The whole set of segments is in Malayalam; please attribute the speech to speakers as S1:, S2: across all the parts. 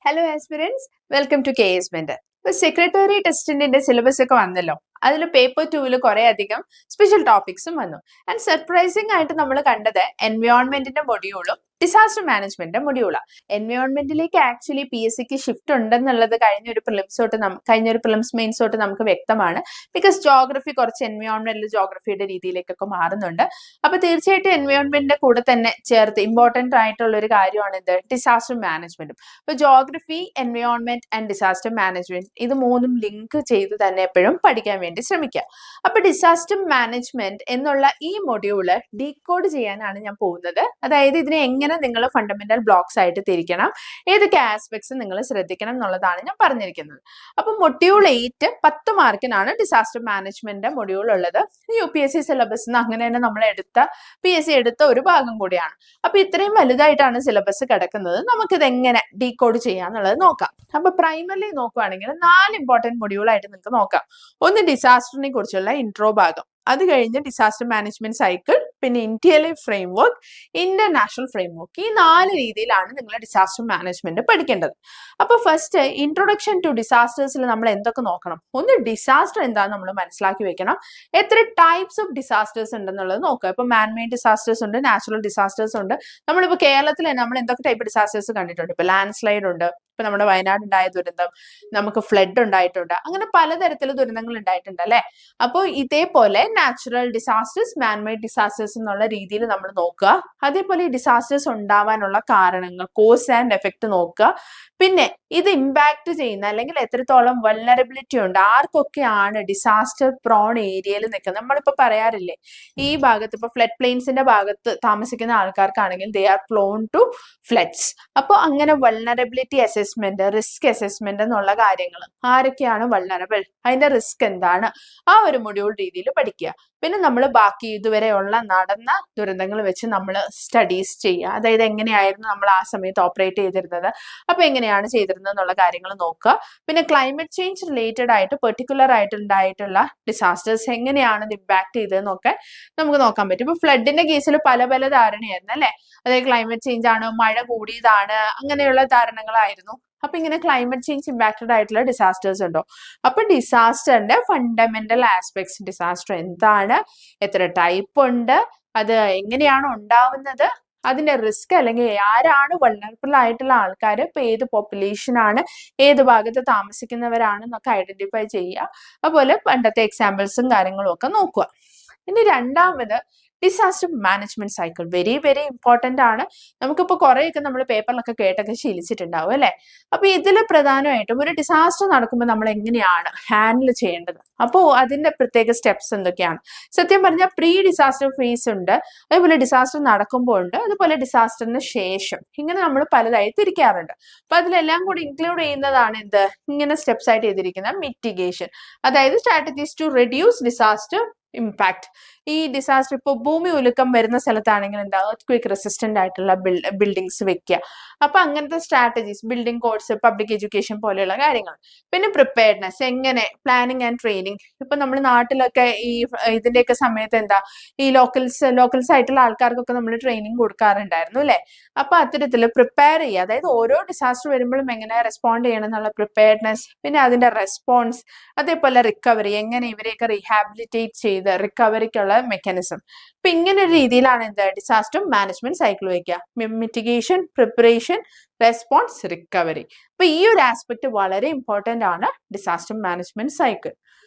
S1: Hello aspirants, welcome to KS Mentor. ഇപ്പൊ സെക്രട്ടറി ടെസ്റ്റിന്റെ സിലബസ് ഒക്കെ വന്നല്ലോ. അതിൽ പേപ്പർ 2 കുറെ അധികം സ്പെഷ്യൽ ടോപ്പിക്സും വന്നു. ആൻഡ് സർപ്രൈസിംഗ് ആയിട്ട് നമ്മൾ കണ്ടത് എൻവയോൺമെന്റിന്റെ മൊഡ്യൂളും ഡിസാസ്റ്റർ മാനേജ്മെന്റിന്റെ മൊഡ്യൂളാണ്. എൻവയോൺമെന്റിലേക്ക് ആക്ച്വലി PSCക്ക് ഷിഫ്റ്റ് ഉണ്ടെന്നുള്ളത് കഴിഞ്ഞൊരു പ്രിലിംസ് മെയിൻസ് തൊട്ട് നമുക്ക് വ്യക്തമാണ്. ബിക്കോസ് ജോഗ്രഫി കുറച്ച് എൻവയോൺമെന്റൽ ജോഗ്രഫിയുടെ രീതിയിലേക്കൊക്കെ മാറുന്നുണ്ട്. അപ്പൊ തീർച്ചയായിട്ടും എൻവയോൺമെന്റിന്റെ കൂടെ തന്നെ ചേർത്ത് ഇമ്പോർട്ടന്റ് ആയിട്ടുള്ള ഒരു കാര്യമാണ് ഇത് ഡിസാസ്റ്റർ മാനേജ്മെന്റും. അപ്പൊ geography, environment and disaster management ഇത് മൂന്നും ലിങ്ക് ചെയ്ത് തന്നെ എപ്പോഴും പഠിക്കാൻ വേണ്ടി ശ്രമിക്കുക. അപ്പൊ ഡിസാസ്റ്റർ മാനേജ്മെന്റ് എന്നുള്ള ഈ മൊഡ്യൂള് ഡീകോഡ് ചെയ്യാനാണ് ഞാൻ പോകുന്നത്. അതായത് ഇതിനെ എങ്ങനെ നിങ്ങൾ ഫണ്ടമെന്റൽ ബ്ലോക്സ് ആയിട്ട് തിരിക്കണം, ഏതൊക്കെ ആസ്പെക്ട്സ് നിങ്ങൾ ശ്രദ്ധിക്കണം എന്നുള്ളതാണ് ഞാൻ പറഞ്ഞിരിക്കുന്നത്. അപ്പൊ മൊഡ്യൂൾ 8 10 മാർക്കിനാണ് ഡിസാസ്റ്റർ മാനേജ്മെന്റ് മൊഡ്യൂൾ ഉള്ളത്. UPSC സിലബസ് അങ്ങനെ തന്നെ നമ്മൾ PSC എടുത്ത ഒരു ഭാഗം കൂടിയാണ്. അപ്പൊ ഇത്രയും വലുതായിട്ടാണ് സിലബസ് കിടക്കുന്നത്. നമുക്കിത് എങ്ങനെ ഡീകോഡ് ചെയ്യാന്നുള്ളത് നോക്കാം. അപ്പൊ പ്രൈമറി നോക്കുവാണെങ്കിൽ 4 ഇമ്പോർട്ടന്റ് മൊഡ്യൂൾ ആയിട്ട് നിങ്ങൾക്ക് നോക്കാം. ഒന്ന് ഡിസാസ്റ്ററിനെ കുറിച്ചുള്ള ഇൻട്രോ ഭാഗം, അത് കഴിഞ്ഞ് ഡിസാസ്റ്റർ മാനേജ്മെന്റ് സൈക്കിൾ, പിന്നെ ഇന്ത്യയിലെ ഫ്രെയിംവർക്ക്, ഇന്റർനാഷണൽ ഫ്രെയിംവർക്ക്. ഈ 4 രീതിയിലാണ് നിങ്ങൾ ഡിസാസ്റ്റർ മാനേജ്മെന്റ് പഠിക്കേണ്ടത്. അപ്പൊ ഫസ്റ്റ് ഇൻട്രൊഡക്ഷൻ ടു ഡിസാസ്റ്റേഴ്സിൽ നമ്മൾ എന്തൊക്കെ നോക്കണം? ഒന്ന് ഡിസാസ്റ്റർ എന്താണെന്ന് നമ്മൾ മനസ്സിലാക്കി വെക്കണം. എത്ര ടൈപ്സ് ഓഫ് ഡിസാസ്റ്റേഴ്സ് ഉണ്ടെന്നുള്ളത് നോക്കുക. ഇപ്പൊ മാൻമെയ്ഡ് ഡിസാസ്റ്റേഴ്സ് ഉണ്ട്, നാച്ചുറൽ ഡിസാസ്റ്റേഴ്സ് ഉണ്ട്. നമ്മളിപ്പോ കേരളത്തിൽ നമ്മൾ എന്തൊക്കെ ടൈപ്പ് ഡിസാസ്റ്റേഴ്സ് കണ്ടിട്ടുണ്ട്? ഇപ്പൊ ലാൻഡ് സ്ലൈഡ് ഉണ്ട്, ഇപ്പൊ നമ്മുടെ വയനാട് ഉണ്ടായ ദുരന്തം, നമുക്ക് ഫ്ലഡ് ഉണ്ടായിട്ടുണ്ട്, അങ്ങനെ പലതരത്തിലുള്ള ദുരന്തങ്ങൾ ഉണ്ടായിട്ടുണ്ട് അല്ലെ. അപ്പോൾ ഇതേപോലെ നാച്ചുറൽ ഡിസാസ്റ്റേഴ്സ്, മാൻമെയ്ഡ് ഡിസാസ്റ്റേഴ്സ് എന്നുള്ള രീതിയിൽ നമ്മൾ നോക്കുക. അതേപോലെ ഈ ഡിസാസ്റ്റേഴ്സ് ഉണ്ടാവാനുള്ള കാരണങ്ങൾ, കോസ് ആൻഡ് എഫക്ട് നോക്കുക. പിന്നെ ഇത് ഇമ്പാക്ട് ചെയ്യുന്ന അല്ലെങ്കിൽ എത്രത്തോളം വൾനറബിലിറ്റി ഉണ്ട്, ആർക്കൊക്കെയാണ് ഡിസാസ്റ്റർ പ്രോൺ ഏരിയയിൽ നിൽക്കുന്നത്. നമ്മളിപ്പോ പറയാറില്ലേ, ഈ ഭാഗത്ത് ഇപ്പൊ ഫ്ലഡ് പ്ലെയിൻസിന്റെ ഭാഗത്ത് താമസിക്കുന്ന ആൾക്കാർക്കാണെങ്കിൽ they are prone to floods. അപ്പോൾ അങ്ങനെ വൾനറബിലിറ്റി അസസ്മെന്റ്, റിസ്ക് അസസ്മെന്റ് എന്നുള്ള കാര്യങ്ങൾ, ആരൊക്കെയാണ് വൾനറബിൾ, അതിന്റെ റിസ്ക് എന്താണ്, ആ ഒരു മൊഡ്യൂൾ രീതിയിൽ പഠിക്കുക. പിന്നെ നമ്മൾ ബാക്കി ഇതുവരെയുള്ള നടന്ന ദുരന്തങ്ങൾ വെച്ച് നമ്മൾ സ്റ്റഡീസ് ചെയ്യുക. അതായത് എങ്ങനെയായിരുന്നു നമ്മൾ ആ സമയത്ത് ഓപ്പറേറ്റ് ചെയ്തിരുന്നത്, അപ്പൊ എങ്ങനെയാണ് ചെയ്തിരുന്നത് എന്നുള്ള കാര്യങ്ങൾ നോക്കുക. പിന്നെ ക്ലൈമറ്റ് ചേഞ്ച് റിലേറ്റഡ് ആയിട്ട് പെർട്ടിക്കുലർ ആയിട്ട് ഉണ്ടായിട്ടുള്ള ഡിസാസ്റ്റേഴ്സ് എങ്ങനെയാണ് ഇത് ഇമ്പാക്ട് ചെയ്തതെന്നൊക്കെ നമുക്ക് നോക്കാൻ പറ്റും. ഇപ്പൊ ഫ്ലഡിന്റെ കേസിൽ പല പല ധാരണയായിരുന്നു അല്ലെ. അതായത് ക്ലൈമറ്റ് ചേഞ്ച് ആണ്, മഴ കൂടിയതാണ്, അങ്ങനെയുള്ള ധാരണകളായിരുന്നു. അപ്പൊ ഇങ്ങനെ ക്ലൈമറ്റ് ചേഞ്ച് ഇമ്പാക്റ്റഡ് ആയിട്ടുള്ള ഡിസാസ്റ്റേഴ്സ് ഉണ്ടോ? അപ്പൊ ഡിസാസ്റ്ററിന്റെ ഫണ്ടമെന്റൽ ആസ്പെക്ട്സ്, ഡിസാസ്റ്റർ എന്താണ്, എത്ര ടൈപ്പ് ഉണ്ട്, അത് എങ്ങനെയാണ് ഉണ്ടാവുന്നത്, അതിന്റെ റിസ്ക് അല്ലെങ്കിൽ ആരാണ് വൾനറബിൾ ആയിട്ടുള്ള ആൾക്കാർ, ഇപ്പൊ ഏത് പോപ്പുലേഷൻ ആണ്, ഏത് ഭാഗത്ത് താമസിക്കുന്നവരാണ് എന്നൊക്കെ ഐഡന്റിഫൈ ചെയ്യുക. അതുപോലെ പണ്ടത്തെ എക്സാമ്പിൾസും കാര്യങ്ങളും ഒക്കെ നോക്കുക. ഇനി രണ്ടാമത് disaster management cycle. Very very important ആണ്. നമുക്കിപ്പോൾ കുറെയൊക്കെ നമ്മൾ പേപ്പറിലൊക്കെ കേട്ടൊക്കെ ശീലിച്ചിട്ടുണ്ടാവും അല്ലെ. അപ്പൊ ഇതിൽ പ്രധാനമായിട്ടും ഒരു ഡിസാസ്റ്റർ നടക്കുമ്പോൾ നമ്മൾ എങ്ങനെയാണ് ഹാൻഡിൽ ചെയ്യേണ്ടത്, അപ്പോൾ അതിന്റെ പ്രത്യേക സ്റ്റെപ്സ് എന്തൊക്കെയാണ്? സത്യം പറഞ്ഞാൽ പ്രീ ഡിസാസ്റ്റർ ഫേസ് ഉണ്ട്, അതേപോലെ ഡിസാസ്റ്റർ നടക്കുമ്പോൾ ഉണ്ട്, അതുപോലെ ഡിസാസ്റ്ററിന് ശേഷം, ഇങ്ങനെ നമ്മൾ പലതായി തിരിക്കാറുണ്ട്. അപ്പൊ അതിലെല്ലാം കൂടി ഇൻക്ലൂഡ് ചെയ്യുന്നതാണ് എന്ത്, ഇങ്ങനെ സ്റ്റെപ്സ് ആയിട്ട് ചെയ്തിരിക്കുന്ന മിറ്റിഗേഷൻ. അതായത് strategies to reduce disaster impact. ഈ ഡിസാസ്റ്റർ ഇപ്പോൾ ഭൂമി ഉലുക്കം വരുന്ന സ്ഥലത്താണെങ്കിൽ എന്താ, ക്വിക്ക് റെസിസ്റ്റന്റ് ആയിട്ടുള്ള ബിൽഡിങ്സ് വെക്കുക. അപ്പൊ അങ്ങനത്തെ strategies, building codes, public education പോലെയുള്ള കാര്യങ്ങൾ. പിന്നെ പ്രിപ്പയർനെസ്, എങ്ങനെ പ്ലാനിങ് ആൻഡ് ട്രെയിനിങ്. ഇപ്പൊ നമ്മൾ നാട്ടിലൊക്കെ ഈ ഇതിന്റെയൊക്കെ സമയത്ത് എന്താ, ഈ ലോക്കൽസ് ആയിട്ടുള്ള ആൾക്കാർക്കൊക്കെ നമ്മൾ ട്രെയിനിങ് കൊടുക്കാറുണ്ടായിരുന്നു അല്ലെ. അപ്പൊ അത്തരത്തിൽ പ്രിപ്പയർ ചെയ്യുക, അതായത് ഓരോ ഡിസാസ്റ്റർ വരുമ്പോഴും എങ്ങനെ റെസ്പോണ്ട് ചെയ്യണം എന്നുള്ള പ്രിപ്പയർനെസ്, പിന്നെ അതിന്റെ റെസ്പോൺസ്, അതേപോലെ റിക്കവറി, എങ്ങനെ ഇവരെയൊക്കെ റീഹാബിലിറ്റേറ്റ് ചെയ്ത് റിക്കവറിക്കുള്ള മെക്കാനിസം. അപ്പൊ ഇങ്ങനെ ഒരു രീതിയിലാണ് എന്താ ഡിസാസ്റ്റർ മാനേജ്മെന്റ് സൈക്കിൾ വയ്ക്കുക. Mitigation, preparation, response, recovery. അപ്പൊ ഈ ഒരു ആസ്പെക്ട് വളരെ ഇമ്പോർട്ടന്റ് ആണ് ഡിസാസ്റ്റർ മാനേജ്മെന്റ് സൈക്കിൾ.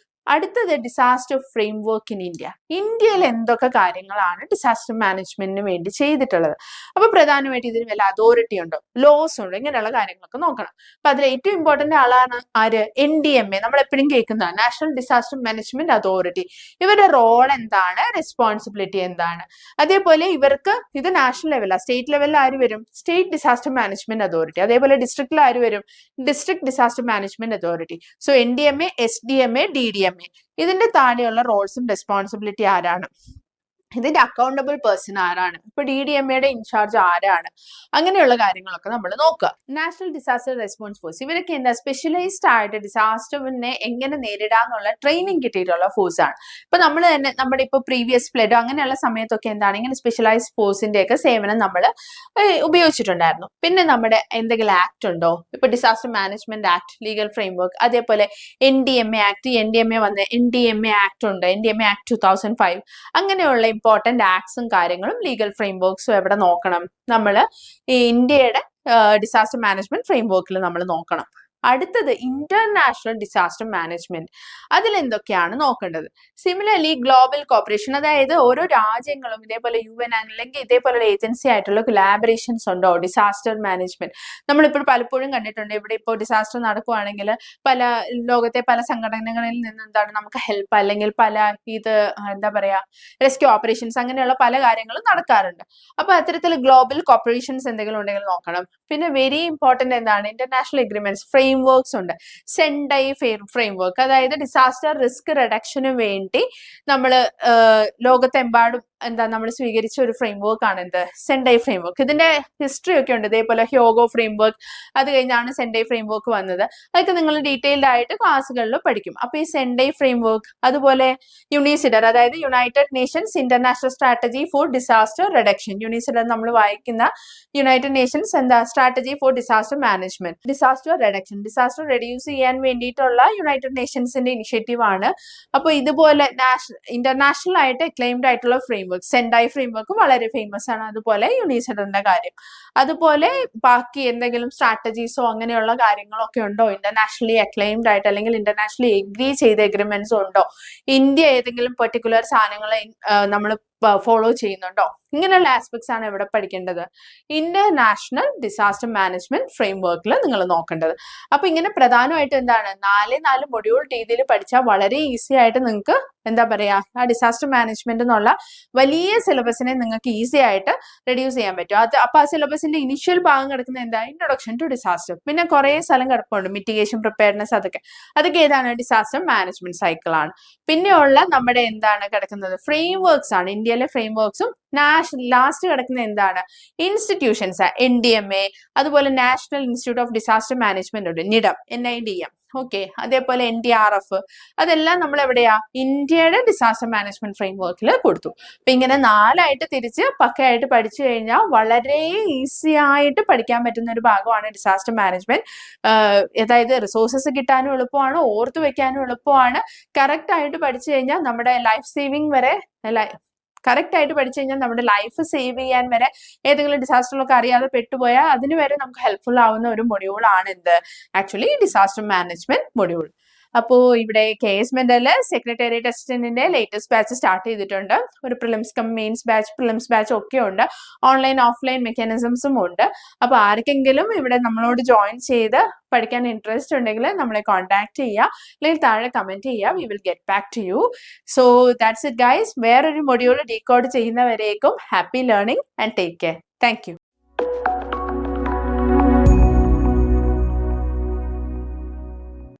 S1: അടുത്തത് ഡിസാസ്റ്റർ ഫ്രെയിംവർക്ക് ഇൻ ഇന്ത്യ. ഇന്ത്യയിൽ എന്തൊക്കെ കാര്യങ്ങളാണ് ഡിസാസ്റ്റർ മാനേജ്മെന്റിന് വേണ്ടി ചെയ്തിട്ടുള്ളത്? അപ്പൊ പ്രധാനമായിട്ട് ഇതിന് വല്ല അതോറിറ്റി ഉണ്ടോ, ലോസ് ഉണ്ടോ, ഇങ്ങനെയുള്ള കാര്യങ്ങളൊക്കെ നോക്കണം. അപ്പൊ അതിൽ ഏറ്റവും ഇമ്പോർട്ടന്റ് ആളാണ് ആര്? NDMA. നമ്മൾ എപ്പോഴും കേൾക്കുന്ന നാഷണൽ ഡിസാസ്റ്റർ മാനേജ്മെന്റ് അതോറിറ്റി. ഇവരുടെ റോൾ എന്താണ്, റെസ്പോൺസിബിലിറ്റി എന്താണ്? അതേപോലെ ഇവർക്ക് ഇത് നാഷണൽ ലെവലാണ്. സ്റ്റേറ്റ് ലെവലിൽ ആര് വരും? State disaster management authority. അതേപോലെ ഡിസ്ട്രിക്റ്റിൽ ആര് വരും? District disaster management authority. So NDMA, SDMA, DDMA. ഇതിന്റെ താഴെയുള്ള റോൾസും റെസ്പോൺസിബിലിറ്റി ആരാണ്? ഇതിന്റെ അക്കൗണ്ടബിൾ പേഴ്സൺ ആരാണ്, ഇപ്പൊ DDMAയുടെ ഇൻചാർജ് ആരാണ്, അങ്ങനെയുള്ള കാര്യങ്ങളൊക്കെ നമ്മൾ നോക്കുക. നാഷണൽ ഡിസാസ്റ്റർ റെസ്പോൺസ് ഫോഴ്സ് ഇവരൊക്കെ എന്താ സ്പെഷ്യലൈസ്ഡ് ആയിട്ട് ഡിസാസ്റ്ററിനെ എങ്ങനെ നേരിടാന്നുള്ള ട്രെയിനിങ് കിട്ടിയിട്ടുള്ള ഫോഴ്സ് ആണ്. ഇപ്പൊ നമ്മൾ തന്നെ നമ്മുടെ ഇപ്പൊ പ്രീവിയസ് ഫ്ലഡ് അങ്ങനെയുള്ള സമയത്തൊക്കെ എന്താണ് ഇങ്ങനെ സ്പെഷ്യലൈസ്ഡ് ഫോഴ്സിന്റെ ഒക്കെ സേവനം നമ്മൾ ഉപയോഗിച്ചിട്ടുണ്ടായിരുന്നു. പിന്നെ നമ്മുടെ എന്തെങ്കിലും ആക്ട് ഉണ്ടോ, ഇപ്പൊ disaster management act, legal framework, അതേപോലെ NDMA ആക്ട്, NDMA ആക്ട് ഉണ്ട്, NDMA ആക്ട് 2005, അങ്ങനെയുള്ള ഇമ്പോർട്ടന്റ് ആക്ട്സും കാര്യങ്ങളും ലീഗൽ ഫ്രെയിംവർക്സും എവിടെ നോക്കണം, നമ്മൾ ഈ ഇന്ത്യയുടെ ഡിസാസ്റ്റർ മാനേജ്മെന്റ് ഫ്രെയിംവർക്കിൽ നമ്മൾ നോക്കണം. അടുത്തത് ഇന്റർനാഷണൽ ഡിസാസ്റ്റർ മാനേജ്മെന്റ്, അതിൽ എന്തൊക്കെയാണ് നോക്കേണ്ടത്? സിമിലർലി ഗ്ലോബൽ കോപ്പറേഷൻ, അതായത് ഓരോ രാജ്യങ്ങളും ഇതേപോലെ UN അല്ലെങ്കിൽ ഇതേപോലുള്ള ഏജൻസി ആയിട്ടുള്ള കൊലാബറേഷൻസ് ഉണ്ടോ ഡിസാസ്റ്റർ മാനേജ്മെന്റ്? നമ്മളിപ്പോൾ പലപ്പോഴും കണ്ടിട്ടുണ്ട്, ഇവിടെ ഇപ്പോൾ ഡിസാസ്റ്റർ നടക്കുവാണെങ്കിൽ പല ലോകത്തെ പല സംഘടനകളിൽ നിന്ന് എന്താണ് നമുക്ക് ഹെൽപ്പ് അല്ലെങ്കിൽ പല എന്താ പറയാ റെസ്ക്യൂ ഓപ്പറേഷൻസ് അങ്ങനെയുള്ള പല കാര്യങ്ങളും നടക്കാറുണ്ട്. അപ്പൊ അത്തരത്തിൽ ഗ്ലോബൽ കോപ്പറേഷൻസ് എന്തെങ്കിലും ഉണ്ടെങ്കിൽ നോക്കണം. പിന്നെ വെരി ഇമ്പോർട്ടന്റ് എന്താണ് ഇന്റർനാഷണൽ എഗ്രിമെന്റ്സ്, ഫ്രെയിംവർക്സ് ഉണ്ട്. സെൻഡൈ ഫ്രെയിംവർക്ക്, അതായത് ഡിസാസ്റ്റർ റിസ്ക് റിഡക്ഷന് വേണ്ടി നമ്മൾ ലോകത്തെമ്പാടും നമ്മൾ സ്വീകരിച്ച ഒരു ഫ്രെയിംവർക്ക് ആണ് എന്ത് സെൻഡൈ ഫ്രെയിംവർക്ക്. ഇതിന്റെ ഹിസ്റ്ററി ഒക്കെ ഉണ്ട്, ഇതേപോലെ ഹ്യോഗോ ഫ്രെയിംവർക്ക്, അത് കഴിഞ്ഞാണ് സെൻഡൈ ഫ്രെയിംവർക്ക് വന്നത്. അതൊക്കെ നിങ്ങൾ ഡീറ്റെയിൽഡ് ആയിട്ട് ക്ലാസ്സുകളിൽ പഠിക്കും. അപ്പൊ ഈ സെൻഡൈ ഫ്രെയിംവർക്ക്, അതുപോലെ യുണിസിഡർ, അതായത് United Nations International Strategy for Disaster Reduction, UNISDR നമ്മൾ വായിക്കുന്ന United Nations strategy for disaster management, disaster reduction, disaster reduce ചെയ്യാൻ വേണ്ടിയിട്ടുള്ള യുണൈറ്റഡ് നേഷൻസിന്റെ ഇനിഷ്യേറ്റീവ് ആണ്. അപ്പൊ ഇതുപോലെ ഇന്റർനാഷണൽ ആയിട്ട് അക്ലെയിംഡ് ആയിട്ടുള്ള ഫ്രെയിംവർക്ക്, സെൻഡൈ ഫ്രെയിംവർക്ക് വളരെ ഫേമസ് ആണ്. അതുപോലെ യുണിസിഡറിന്റെ കാര്യം, അതുപോലെ ബാക്കി എന്തെങ്കിലും സ്ട്രാറ്റജീസോ അങ്ങനെയുള്ള കാര്യങ്ങളൊക്കെ ഉണ്ടോ ഇന്റർനാഷണലി അക്ലെയിംഡ് ആയിട്ട്, അല്ലെങ്കിൽ ഇന്റർനാഷണലി എഗ്രി ചെയ്ത എഗ്രിമെന്റ്സ് ഉണ്ടോ, ഇന്ത്യ ഏതെങ്കിലും പെർട്ടിക്കുലർ സാധനങ്ങളെ നമ്മൾ ഫോളോ ചെയ്യുന്നുണ്ടോ, ഇങ്ങനെയുള്ള ആസ്പെക്ട്സ് ആണ് ഇവിടെ പഠിക്കേണ്ടത് ഇന്റർനാഷണൽ ഡിസാസ്റ്റർ മാനേജ്മെന്റ് ഫ്രെയിംവർക്കിൽ നിങ്ങൾ നോക്കേണ്ടത്. അപ്പൊ ഇങ്ങനെ പ്രധാനമായിട്ട് എന്താണ് 4 മൊഡ്യൂൾ രീതിയിൽ പഠിച്ചാൽ വളരെ ഈസി ആയിട്ട് നിങ്ങൾക്ക് എന്താ പറയാ ആ ഡിസാസ്റ്റർ മാനേജ്മെന്റ് എന്നുള്ള വലിയ സിലബസിനെ നിങ്ങൾക്ക് ഈസി ആയിട്ട് റെഡ്യൂസ് ചെയ്യാൻ പറ്റും. അപ്പൊ ആ സിലബസിന്റെ ഇനിഷ്യൽ ഭാഗം കിടക്കുന്ന എന്താ ഇൻട്രൊഡക്ഷൻ ടു ഡിസാസ്റ്റർ, പിന്നെ കുറെ സ്ഥലം കിടപ്പുണ്ട് മിറ്റിഗേഷൻ, പ്രിപ്പയർനെസ്, അതൊക്കെ ഏതാണ് ഡിസാസ്റ്റർ മാനേജ്മെന്റ് സൈക്കിൾ ആണ്. പിന്നെയുള്ള നമ്മുടെ എന്താണ് കിടക്കുന്നത് ഫ്രെയിംവർക്സ് ആണ്, ഇന്ത്യയിലെ ഫ്രെയിംവർക്സും. ലാസ്റ്റ് കിടക്കുന്ന എന്താണ് ഇൻസ്റ്റിറ്റ്യൂഷൻസ്, NDMA, അതുപോലെ national institute of disaster management ഉണ്ട്, NIDM, ഓക്കെ, അതേപോലെ NDRF, അതെല്ലാം നമ്മൾ എവിടെയാ ഇന്ത്യയുടെ ഡിസാസ്റ്റർ മാനേജ്മെന്റ് ഫ്രെയിംവർക്കിൽ കൊടുത്തു. അപ്പൊ ഇങ്ങനെ 4 തിരിച്ച് പക്കയായിട്ട് പഠിച്ചു കഴിഞ്ഞാൽ വളരെ ഈസി ആയിട്ട് പഠിക്കാൻ പറ്റുന്ന ഒരു ഭാഗമാണ് ഡിസാസ്റ്റർ മാനേജ്മെന്റ്. അതായത് റിസോഴ്സസ് കിട്ടാനും എളുപ്പമാണ്, ഓർത്തു വെക്കാനും എളുപ്പമാണ്. കറക്റ്റ് ആയിട്ട് പഠിച്ചു കഴിഞ്ഞാൽ നമ്മുടെ ലൈഫ് സേവിങ് വരെ കറക്റ്റ് ആയിട്ട് പഠിച്ചു കഴിഞ്ഞാൽ നമ്മുടെ ലൈഫ് സേവ് ചെയ്യാൻ വരെ, ഏതെങ്കിലും ഡിസാസ്റ്ററിലൊക്കെ അറിയാതെ പെട്ടുപോയാൽ അതിന് വരെ നമുക്ക് ഹെൽപ്ഫുൾ ആവുന്ന ഒരു മൊഡ്യൂൾ ആണ് എന്ത് ആക്ച്വലി ഡിസാസ്റ്റർ മാനേജ്മെന്റ് മൊഡ്യൂൾ. അപ്പോൾ ഇവിടെ KS മെന്റൽ സെക്രട്ടേറിയറ്റ് അസിസ്റ്റന്റിന്റെ ലേറ്റസ്റ്റ് ബാച്ച് സ്റ്റാർട്ട് ചെയ്തിട്ടുണ്ട്. ഒരു prelims cum mains batch, prelims batch ഒക്കെ ഉണ്ട്, ഓൺലൈൻ ഓഫ്ലൈൻ മെക്കാനിസംസും ഉണ്ട്. അപ്പൊ ആർക്കെങ്കിലും ഇവിടെ നമ്മളോട് ജോയിൻ ചെയ്ത് പഠിക്കാൻ ഇൻട്രസ്റ്റ് ഉണ്ടെങ്കിൽ നമ്മളെ കോൺടാക്ട് ചെയ്യുക, അല്ലെങ്കിൽ താഴെ കമന്റ് ചെയ്യുക. We will get back to you. So that's it guys. വേറൊരു മൊഡ്യൂൾ ഡീകോഡ് ചെയ്യുന്നവരേക്കും happy learning and take care. Thank U.